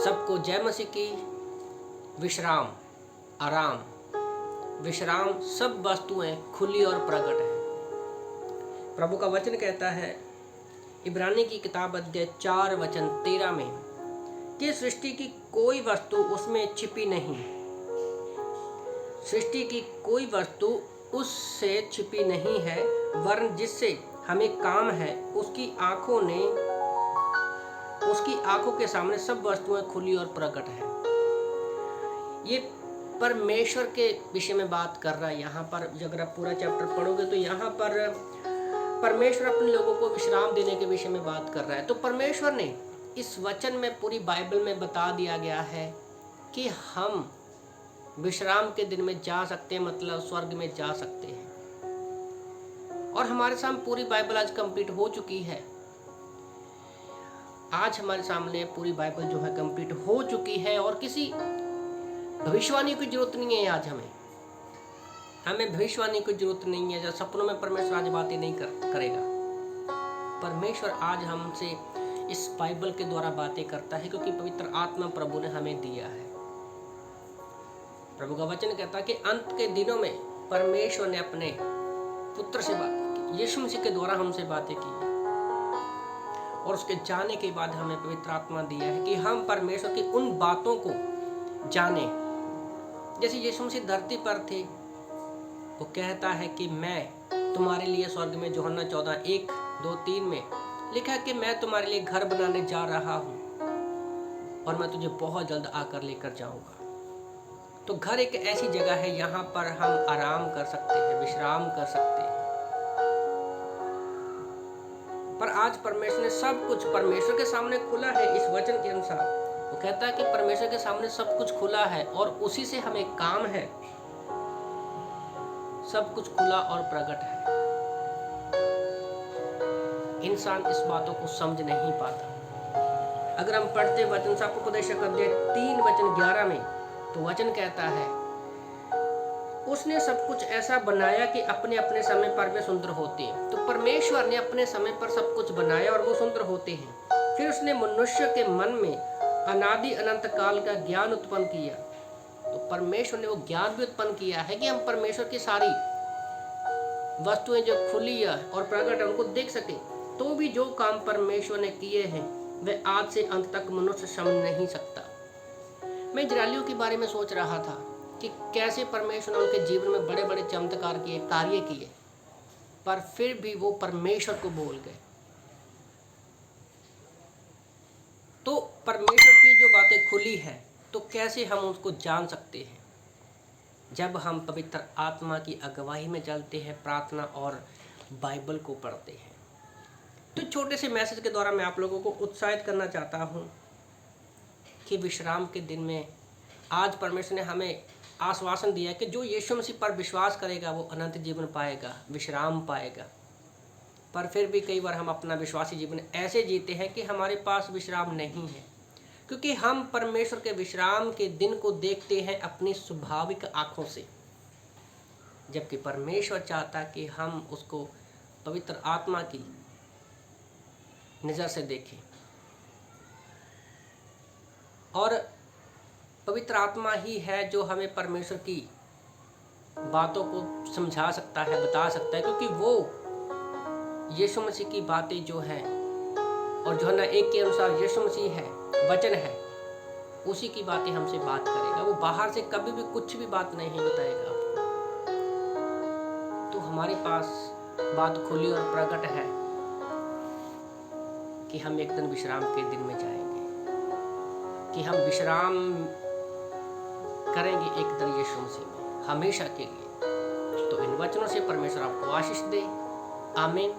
सबको जय मसीह की। विश्राम, आराम, विश्राम, सब वस्तुएं खुली और प्रकट हैं। प्रभु का वचन कहता है इब्रानी की किताब अध्याय 4 वचन 13 में कि सृष्टि की कोई वस्तु उसमें छिपी नहीं, सृष्टि की कोई वस्तु उससे छिपी नहीं है, वरन जिससे हमें काम है उसकी आंखों के सामने सब वस्तुएं खुली और प्रकट है। ये परमेश्वर के विषय में बात कर रहा है। यहाँ पर अगर आप पूरा चैप्टर पढ़ोगे तो यहाँ पर परमेश्वर अपने लोगों को विश्राम देने के विषय में बात कर रहा है। तो परमेश्वर ने इस वचन में, पूरी बाइबल में बता दिया गया है कि हम विश्राम के दिन में जा सकते हैं, मतलब स्वर्ग में जा सकते हैं। और हमारे सामने पूरी बाइबल आज कंप्लीट हो चुकी है। आज हमारे सामने पूरी बाइबल जो है कंप्लीट हो चुकी है और किसी भविष्यवाणी की जरूरत नहीं है। आज हमें भविष्यवाणी की जरूरत नहीं है। जब सपनों में परमेश्वर आज बातें नहीं करेगा। परमेश्वर आज हमसे इस बाइबल के द्वारा बातें करता है, क्योंकि पवित्र आत्मा प्रभु ने हमें दिया है। प्रभु का वचन कहता है कि अंत के दिनों में परमेश्वर ने अपने पुत्र से बात की, यीशु मसीह के द्वारा हमसे बातें की, और उसके जाने के बाद हमें पवित्र आत्मा दिया है कि हम परमेश्वर की उन बातों को जाने। जैसे यीशु मसीह धरती पर थे, वो कहता है कि मैं तुम्हारे लिए स्वर्ग में, यूहन्ना 14:1-2-3 में लिखा है कि मैं तुम्हारे लिए घर बनाने जा रहा हूँ और मैं तुझे बहुत जल्द आकर लेकर जाऊंगा। तो घर एक ऐसी जगह है, यहाँ पर हम आराम कर सकते हैं, विश्राम कर सकते हैं। पर आज परमेश्वर ने सब कुछ परमेश्वर के सामने खुला है। इस वचन के अनुसार वो कहता है कि परमेश्वर के सामने सब कुछ खुला है और उसी से हमें काम है। सब कुछ खुला और प्रकट है। इंसान इस बातों को समझ नहीं पाता। अगर हम पढ़ते वचन सापोपदेशक अध्याय 3 वचन 11 में, तो वचन कहता है उसने सब कुछ ऐसा बनाया कि अपने अपने समय पर वे सुंदर होते हैं। तो परमेश्वर ने अपने समय पर सब कुछ बनाया और वो सुंदर होते हैं। फिर उसने मनुष्य के मन में अनादि अनंत काल का ज्ञान उत्पन्न किया। तो परमेश्वर ने वो ज्ञान भी उत्पन्न किया है कि हम परमेश्वर की सारी वस्तुएं जो खुली है और प्रकट है उनको देख सके। तो भी जो काम परमेश्वर ने किए हैं वे आज से अंत तक मनुष्य समझ नहीं सकता। मैं इजरायलियों के बारे में सोच रहा था कि कैसे परमेश्वर ने उनके जीवन में बड़े बड़े चमत्कार किए, कार्य किए, पर फिर भी वो परमेश्वर को भूल गए। तो परमेश्वर की जो बातें खुली है, तो कैसे हम उसको जान सकते हैं? जब हम पवित्र आत्मा की अगुवाई में चलते हैं, प्रार्थना और बाइबल को पढ़ते हैं। तो छोटे से मैसेज के द्वारा मैं आप लोगों को उत्साहित करना चाहता हूँ कि विश्राम के दिन में आज परमेश्वर ने हमें आश्वासन दिया कि जो यीशु मसीह पर विश्वास करेगा वो अनंत जीवन पाएगा, विश्राम पाएगा। पर फिर भी कई बार हम अपना विश्वासी जीवन ऐसे जीते हैं कि हमारे पास विश्राम नहीं है, क्योंकि हम परमेश्वर के विश्राम के दिन को देखते हैं अपनी स्वाभाविक आँखों से, जबकि परमेश्वर चाहता कि हम उसको पवित्र आत्मा की नज़र से देखें। और पवित्र आत्मा ही है जो हमें परमेश्वर की बातों को समझा सकता है, बता सकता है, क्योंकि वो यीशु मसीह की बातें जो है, और यूहन्ना 1 के अनुसार यीशु मसीह है, वचन है, उसी की बातें हमसे बात करेगा। वो बाहर से कभी भी कुछ भी बात नहीं बताएगा आपको। तो हमारे पास बात खुली और प्रकट है कि हम एक दिन विश्राम के दिन में जाएंगे, कि हम विश्राम करेंगे एक दिन यीशु मसीह में हमेशा के लिए। तो इन वचनों से परमेश्वर आपको आशीष दे। आमीन।